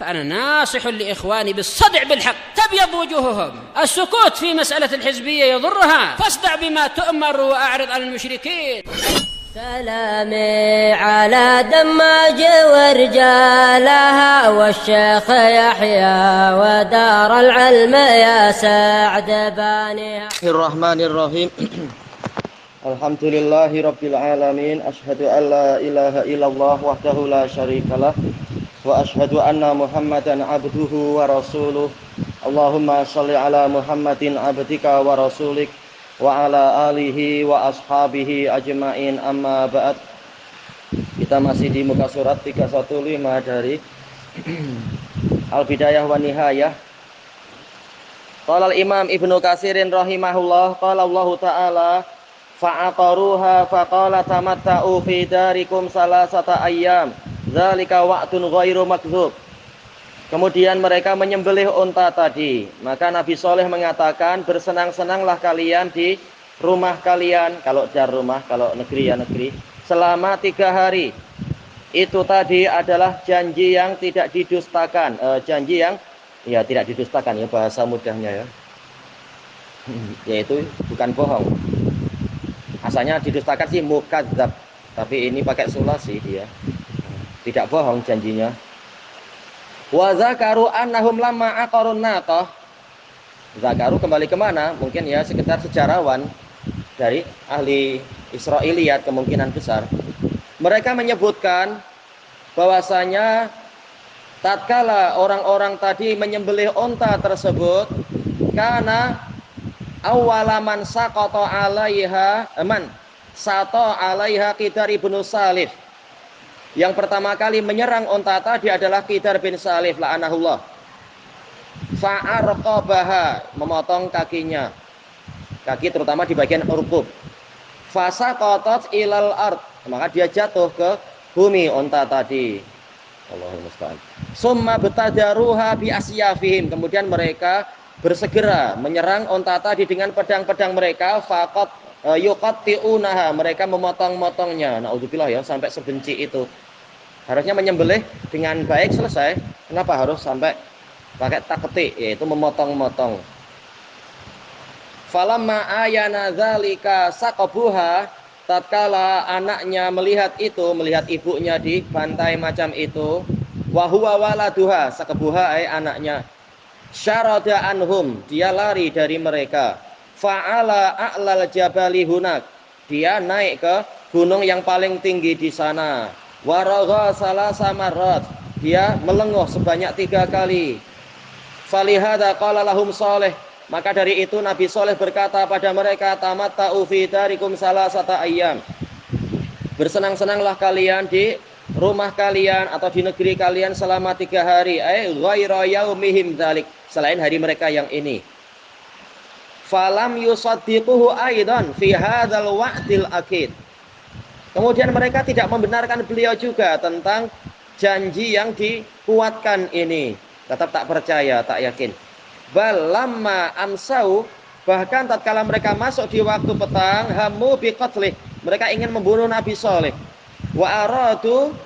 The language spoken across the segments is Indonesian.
فأنا ناصح لإخواني بالصدع بالحق تبيض وجوههم. السكوت في مسألة الحزبية يضرها، فاصدع بما تؤمر وأعرض عن المشركين. سلامي على دماج ورجالها والشيخ يحيى ودار العلم يا سعد بانيها. الرحمن الرحيم. Alhamdulillahi Rabbil Alamin. Ashhadu an la ilaha illallah wahdahu la syarikalah wa ashhadu anna Muhammadan abduhu wa rasuluh. Allahumma shalli ala Muhammadin abdika wa rasulik wa ala alihi wa ashabihi ajma'in, amma ba'd. Kita masih di muka surat 315 dari Al-Bidayah wa Nihayah. Qala al-Imam Ibnu Katsirin rahimahullah, qala Allah Ta'ala fa'aqaruha faqala tamatta'u fi darikum salasata ayyam dzalika wa'dun ghairu makdzub. Kemudian mereka menyembelih unta tadi, maka Nabi Soleh mengatakan, bersenang-senanglah kalian di rumah kalian, kalau jar rumah, kalau negeri ya negeri, selama 3 hari. Itu tadi adalah janji yang tidak didustakan, janji yang ya tidak didustakan ya, bahasa mudahnya ya, yaitu bukan bohong. Asalnya didustakan sih mukadzab, tapi ini pakai sulasi dia. Tidak bohong janjinya. Wa zakaru annahum lamma aqarun naqah. Zakaru kembali kemana? Mungkin ya sekitar sejarawan dari ahli Israiliyat kemungkinan besar. Mereka menyebutkan bahwasanya tatkala orang-orang tadi menyembelih unta tersebut, karena awalaman saqata alaiha Qidar ibnu Salif. Yang pertama kali menyerang unta tadi adalah Qidar bin Salif la'anahullah. Fa'arqabaha, memotong kakinya. Kaki terutama di bagian urqub. Fasaqatat ilal ard, maka dia jatuh ke bumi unta tadi. Allahumma musta'an. Summa betadaruha bi asyafihim, kemudian mereka bersegera menyerang unta tadi dengan pedang-pedang mereka. Faqat yuqatti'unaha, mereka memotong-motongnya. Naudzubillah ya, sampai sebenci itu. Harusnya menyembelih dengan baik selesai. Kenapa harus sampai pakai takti, yaitu memotong-motong? Falamma ayana dzalika saqabuha, tatkala anaknya melihat itu, melihat ibunya dibantai macam itu, wa huwa waladuha, saqabuha ay anaknya, syarada anhum, dia lari dari mereka. Fa'ala a'lal jabali hunak, dia naik ke gunung yang paling tinggi di sana. Waragha salasa marrat, dia melenguh sebanyak 3 kali. Falihada qala lahum Saleh, maka dari itu Nabi Soleh berkata pada mereka, tamatta'u fi darikum salasata ayyam, bersenang-senanglah kalian di rumah kalian atau di negeri kalian selama 3 hari, ay ghaira yaumihim dzalik, selain hari mereka yang ini. Falam yusaddiquhu aidan fi hadzal wa'dil akid, kemudian mereka tidak membenarkan beliau juga tentang janji yang dikuatkan ini, tetap tak percaya, tak yakin. Bal lamma amsau, bahkan tatkala mereka masuk di waktu petang, hamu biqatlih, mereka ingin membunuh Nabi Soleh. Wa aradu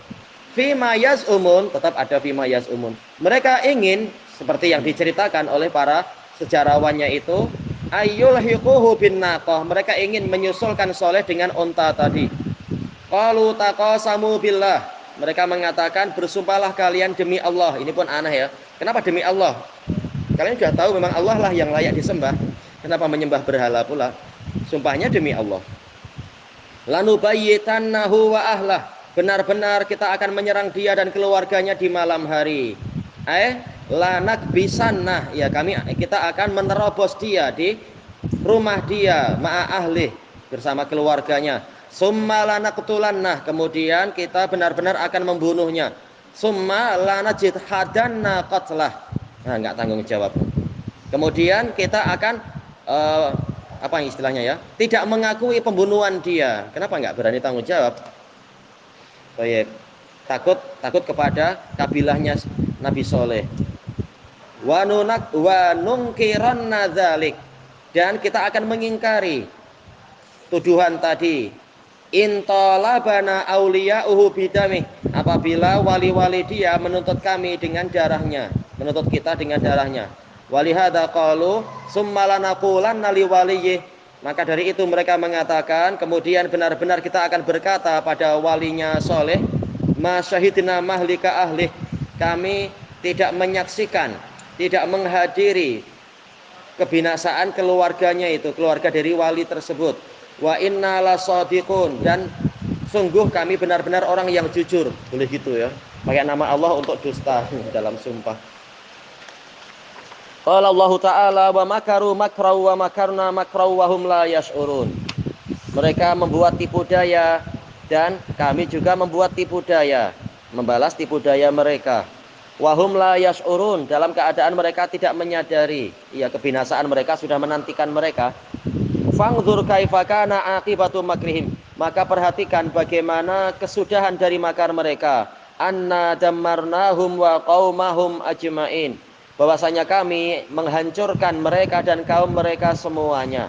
fima yaz'umun, tetap ada fima yaz'umun, mereka ingin seperti yang diceritakan oleh para sejarawannya itu, ayyulhiquhu bin naqah, mereka ingin menyusulkan Soleh dengan unta tadi. Qalu taqasamu billah, mereka mengatakan, bersumpahlah kalian demi Allah. Ini pun aneh ya, kenapa demi Allah? Kalian sudah tahu memang Allah lah yang layak disembah, kenapa menyembah berhala pula? Sumpahnya demi Allah. Lanubayyitannahu wa ahlah, benar-benar kita akan menyerang dia dan keluarganya di malam hari. Lanak bisannah, ya kita akan menerobos dia di rumah dia, ma'a ahlih, bersama keluarganya. Summa lanaqtulannah, kemudian kita benar-benar akan membunuhnya. Summa lanajidhadanna qatlah, nah enggak tanggung jawab. Kemudian kita akan apa istilahnya ya, tidak mengakui pembunuhan dia. Kenapa enggak berani tanggung jawab? Baik, takut kepada kabilahnya Nabi Soleh. Wa nunkiranna dzalik, dan kita akan mengingkari tuduhan tadi. intalabana auliya'uhu bidamih, apabila wali-wali dia menuntut kami dengan darahnya, menuntut kita dengan darahnya. Walihada qalu summa lanaqulanna liwaliyih, maka dari itu mereka mengatakan, kemudian benar-benar kita akan berkata pada walinya soleh, ma syahidna mahlika ahlih, kami tidak menyaksikan, tidak menghadiri kebinasaan keluarganya itu, keluarga dari wali tersebut. Wa inna lasadiqun, dan sungguh kami benar-benar orang yang jujur. Boleh gitu ya, pakai nama Allah untuk dusta dalam sumpah. Qala Allah Ta'ala wa makaru makraw wa makarna makraw wa hum la yash'urun. Mereka membuat tipu daya dan kami juga membuat tipu daya, membalas tipu daya mereka. Wa hum la yash'urun, dalam keadaan mereka tidak menyadari, ya kebinasaan mereka sudah menantikan mereka. Fangzur kaifa kana aqibatu makrihim, maka perhatikan bagaimana kesudahan dari makar mereka. Anna dammarnahum wa qaumahum ajmain, bahwasanya kami menghancurkan mereka dan kaum mereka semuanya.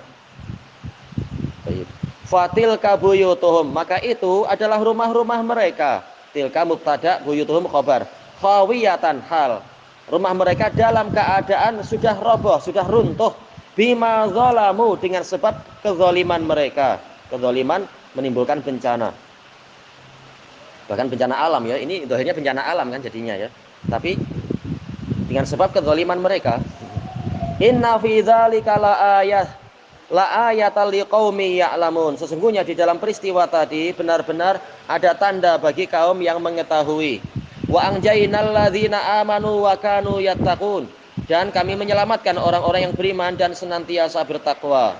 Fatilka buyutuhum, maka itu adalah rumah-rumah mereka. Tilka mubtada, buyutuhum khabar. Khawiyatan, hal rumah mereka dalam keadaan sudah roboh, sudah runtuh. Bima zalamu, dengan sebab kezaliman mereka. Kezaliman menimbulkan bencana, bahkan bencana alam ya. Ini dohirnya bencana alam kan jadinya ya, tapi dengan sebab kezaliman mereka. Inna fi dzalika la ayatal liqaumi ya'lamun, sesungguhnya di dalam peristiwa tadi benar-benar ada tanda bagi kaum yang mengetahui. Wa anjaynal ladzina amanu wa kanu yattaqun, dan kami menyelamatkan orang-orang yang beriman dan senantiasa bertakwa.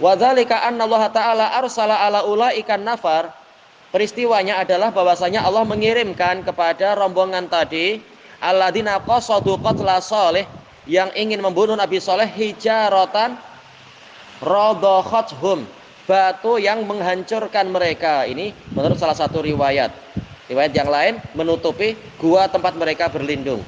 Wa dzalika annallaha ta'ala arsala ala ulaikan nafar, peristiwanya adalah bahwasanya Allah mengirimkan kepada rombongan tadi alladzina qasadu qatla Saleh, yang ingin membunuh Nabi Saleh, hijaratan radakhathum, batu yang menghancurkan mereka. Ini menurut salah satu riwayat. Riwayat yang lain menutupi gua tempat mereka berlindung.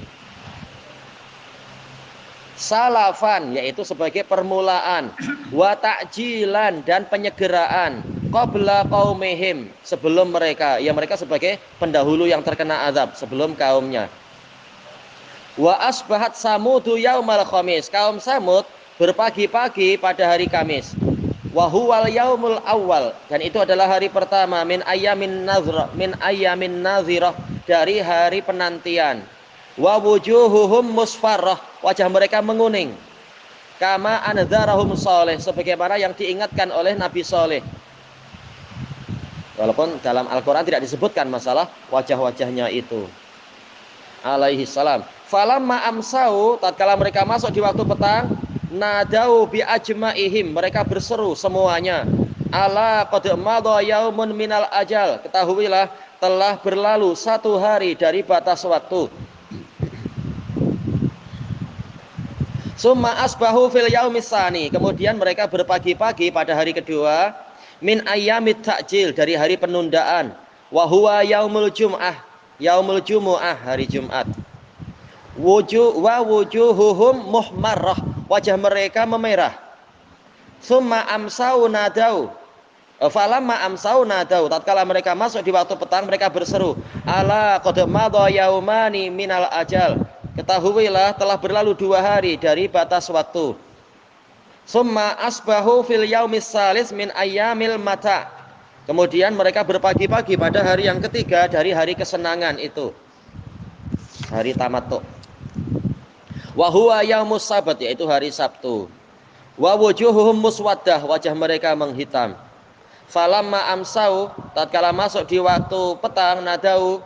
Salafan, yaitu sebagai permulaan, wa ta'jilan, dan penyegeraan, qabla qaumihim, sebelum mereka, ya mereka sebagai pendahulu yang terkena azab sebelum kaumnya. Wa asbahat samudu yaumal khamis, kaum Samud berpagi-pagi pada hari Kamis. Wa huwal yaumul awal, dan itu adalah hari pertama min ayamin nazirah, dari hari penantian. Wa wujuhuhum musfarrah, wajah mereka menguning. Kama andzarahum Saleh, sebagaimana yang diingatkan oleh Nabi Saleh. Walaupun dalam Al-Quran tidak disebutkan masalah wajah-wajahnya itu. Alaihi salam. Falamma amsau, tatkala mereka masuk di waktu petang, nadau bi ajmaihim, mereka berseru semuanya. Ala qad madha yaumun minal ajal, ketahuilah telah berlalu satu hari dari batas waktu. Summa asbahu fil yaumis tsani, kemudian mereka berpagi-pagi pada hari kedua, min ayyamit ta'jil, dari hari penundaan. Wa huwa yaumul jum'ah, yaumul jumu'ah, hari Jumat. Wujuhuhum muhmarrah, wajah mereka memerah. Summa amsau nadau, falamma amsau nadau, tatkala mereka masuk di waktu petang, mereka berseru, ala qad madha yaumani minal ajal, ketahuilah telah berlalu 2 hari dari batas waktu. Summa asbahu fil yaumis salis min ayyamil mata, kemudian mereka berpagi-pagi pada hari yang ketiga dari hari kesenangan itu, hari tamattu. Wa huwa yaumus sabat, yaitu hari Sabtu. Wa wujuhuhum muswaddah, wajah mereka menghitam. Falamma amsau, tatkala masuk di waktu petang, nadau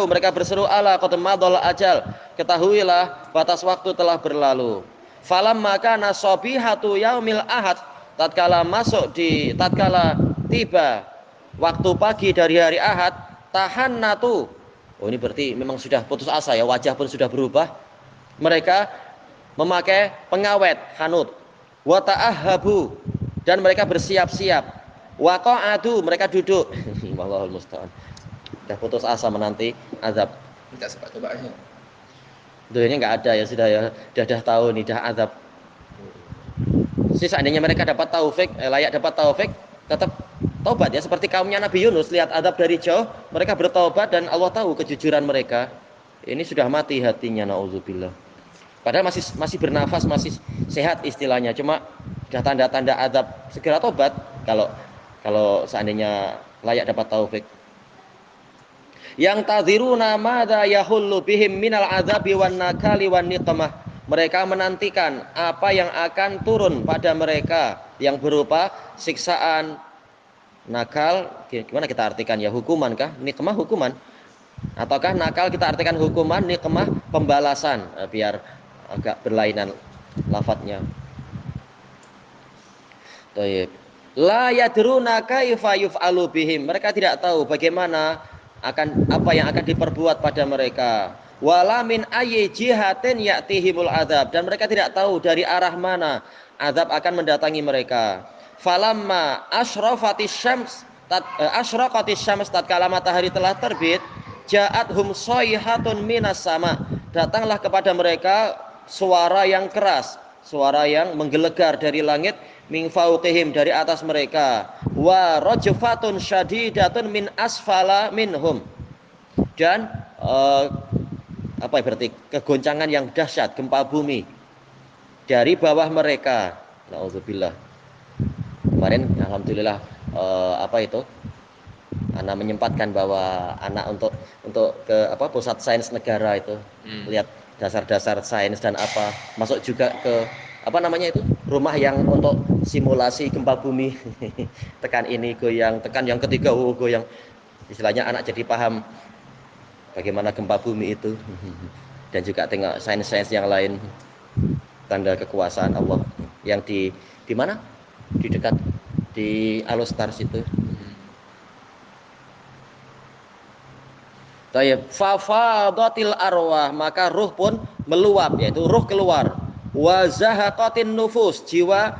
mereka berseru, ala qad madhal ajal, ketahuilah batas waktu telah berlalu. Falamma kana sabihatu yaumil ahad, tatkala tiba waktu pagi dari hari Ahad, tahannatu, oh ini berarti memang sudah putus asa ya, wajah pun sudah berubah. Mereka memakai pengawet hanut. Wa ta'ahabu, dan mereka bersiap-siap. Wa qa'adu, mereka duduk. Wallahul musta'an. Sudah putus asa menanti azab. Minta coba aja. Duhnya enggak ada ya, sudah ya. Dah tahu nih dah azab. Seandainya mereka dapat taufik, layak dapat taufik, tetap bertobat ya, seperti kaumnya Nabi Yunus, lihat adab dari jauh, mereka bertobat dan Allah tahu kejujuran mereka. Ini sudah mati hatinya, naudzubillah. Padahal masih bernafas, masih sehat istilahnya, cuma sudah tanda-tanda adab, segera tobat kalau seandainya layak dapat taufik. Yang tadhiruna madza yahullu bihim minal adzabi wan nakali wan niqmah. Mereka menantikan apa yang akan turun pada mereka yang berupa siksaan, nakal, gimana kita artikan ya, hukuman kah? Nikmah hukuman. Ataukah nakal kita artikan hukuman, nikmah pembalasan, biar agak berlainan lafadznya. Baik. La yadruna kaifa yuf'alu bihim. Mereka tidak tahu bagaimana apa yang akan diperbuat pada mereka. Wala min ayyi jihatin ya'tihimul adzab, dan mereka tidak tahu dari arah mana azab akan mendatangi mereka. Falamma asyraqatis syams tatkala matahari telah terbit, ja'athum sayhatun minas sama, datanglah kepada mereka suara yang keras, suara yang menggelegar dari langit, min fauqihim, dari atas mereka, wa rajfatun syadidatun min asfala minhum, dan berarti kegoncangan yang dahsyat, gempa bumi dari bawah mereka. Nauzubillah. Kemarin alhamdulillah anak menyempatkan bahwa anak untuk ke pusat sains negara itu, lihat dasar-dasar sains dan masuk juga ke rumah yang untuk simulasi gempa bumi. Tekan ini goyang, tekan yang ketiga goyang. Istilahnya anak jadi paham bagaimana gempa bumi itu, dan juga tengok sains-sains yang lain, tanda kekuasaan Allah yang di mana? Di dekat di Alostar situ. Tayyib, fafadatil arwah, maka ruh pun meluap, yaitu ruh keluar. Wa zahaqatin nufus, jiwa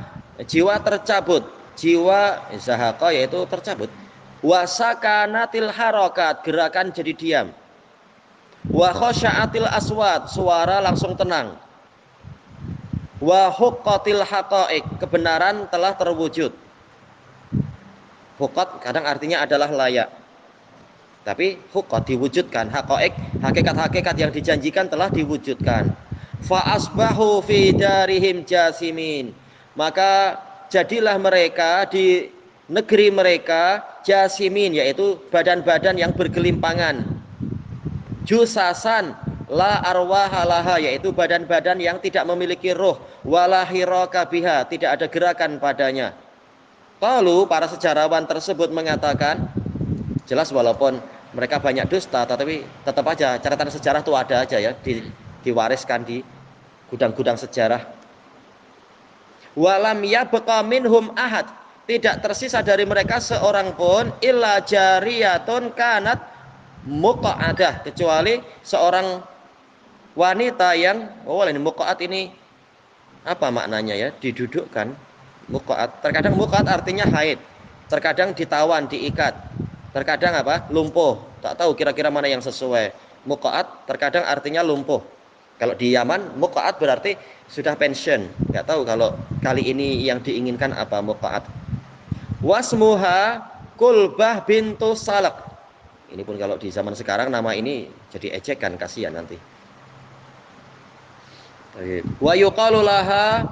tercabut, jiwa zahaqa yaitu tercabut. Wa sakanatil harakat, gerakan jadi diam. Wa khasya'atil aswat, suara langsung tenang. Wa huqqatil haqa'iq, kebenaran telah terwujud. Huqqat kadang artinya adalah layak, tapi huqqat diwujudkan, haqa'iq hakikat-hakikat yang dijanjikan telah diwujudkan. Fa asbahu fi darihim jasimin, maka jadilah mereka di negeri mereka jasimin, yaitu badan-badan yang bergelimpangan. Jusasan la arwahalaha, yaitu badan-badan yang tidak memiliki roh, wala hiraka biha, tidak ada gerakan padanya. Lalu para sejarawan tersebut mengatakan, jelas walaupun mereka banyak dusta, tetapi tetap aja catatan sejarah itu ada aja ya, diwariskan di gudang-gudang sejarah. Walam yabqa minhum ahad, tidak tersisa dari mereka seorang pun, illa jariyatun kanat muqa'adah, kecuali seorang wanita yang muqa'at ini apa maknanya ya, didudukkan. Muqa'at, terkadang muqa'at artinya haid, terkadang ditawan, diikat, terkadang lumpuh, tak tahu kira-kira mana yang sesuai. Muqa'at terkadang artinya lumpuh. Kalau di Yaman muqa'at berarti sudah pensiun, nggak tahu kalau kali ini yang diinginkan apa muqa'at. Wasmuha Kulbah bintu Salak. Ini pun kalau di zaman sekarang nama ini jadi ejekan, kasihan nanti. Wa yuqalu laha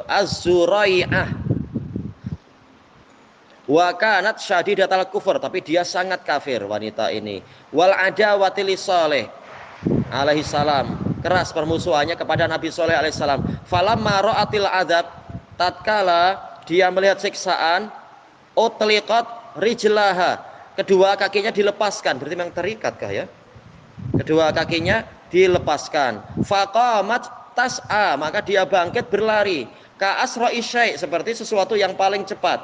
az-Zurai'ah. Wa kanat syadidatal kufur, tapi dia sangat kafir wanita ini. Wal adawati li Saleh alaihi salam, keras permusuhannya kepada Nabi Saleh alaihi salam. Falamma ra'atil adab, tatkala dia melihat siksaan, utliqat rijlaha, kedua kakinya dilepaskan, berarti memang terikat kah ya? Kedua kakinya dilepaskan. Faqamat tas'a, maka dia bangkit berlari. Ka asra'i syai', seperti sesuatu yang paling cepat.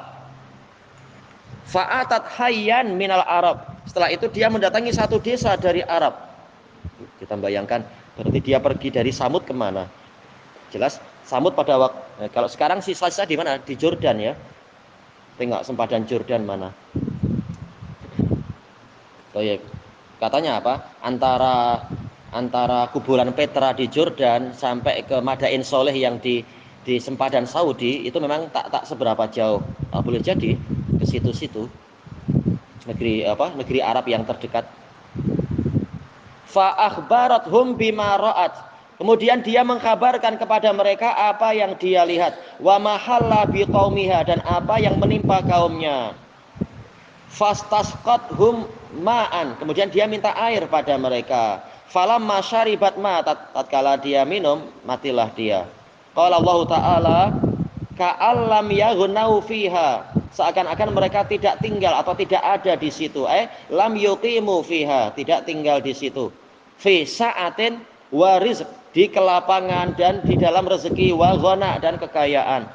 Fa'atat hayyan minal Arab, setelah itu dia mendatangi satu desa dari Arab. Kita bayangkan, berarti dia pergi dari Samud kemana? Jelas Samud pada waktu, kalau sekarang sisa-sisa di mana? Di Jordan ya. Tengok sempadan Jordan mana? Katanya Antara kuburan Petra di Jordan sampai ke Madain Soleh yang di di sempadan Saudi itu memang tak seberapa jauh. Boleh jadi ke situ-situ negeri Arab yang terdekat. Fa akhbarathum bima ra'at. Kemudian dia mengkabarkan kepada mereka apa yang dia lihat. Wa mahalla biqaumiha, dan apa yang menimpa kaumnya. Fastasqathum ma'an. Kemudian dia minta air pada mereka. Falamma syaribat ma, tatkala dia minum, matilah dia. Qala Allah Ta'ala ka'allam yaghnau fiha, seakan-akan mereka tidak tinggal atau tidak ada di situ. Lam yuqimu fiha, tidak tinggal di situ. Fi sa'atin wa rizq, di kelapangan dan di dalam rezeki, wa ghana, dan kekayaan.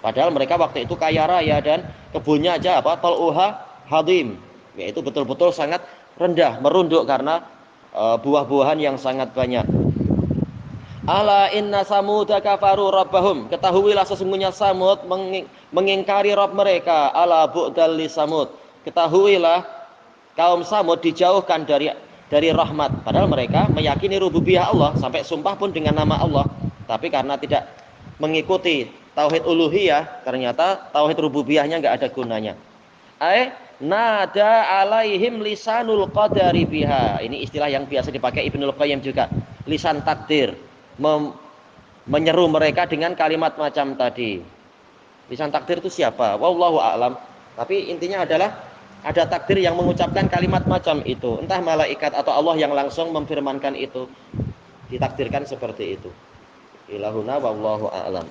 Padahal mereka waktu itu kaya raya dan kebunnya aja taluha hadim, yaitu betul-betul sangat rendah, merunduk karena buah-buahan yang sangat banyak. Ala inna samuda kafaru rabbahum, ketahuilah sesungguhnya Samud mengingkari Rabb mereka. Ala bu'dal li Samud, ketahuilah kaum Samud dijauhkan dari rahmat. Padahal mereka meyakini rububiyah Allah, sampai sumpah pun dengan nama Allah, tapi karena tidak mengikuti tauhid uluhiyah, ternyata tauhid rububiyahnya enggak ada gunanya. Nada alaihim lisanul qadari biha, ini istilah yang biasa dipakai Ibnul Qayyim juga, lisan takdir, menyeru mereka dengan kalimat macam tadi. Lisan takdir itu siapa? Wallahu a'lam. Tapi intinya adalah ada takdir yang mengucapkan kalimat macam itu, entah malaikat atau Allah yang langsung memfirmankan itu, ditakdirkan seperti itu. Ilahuna wallahu a'lam.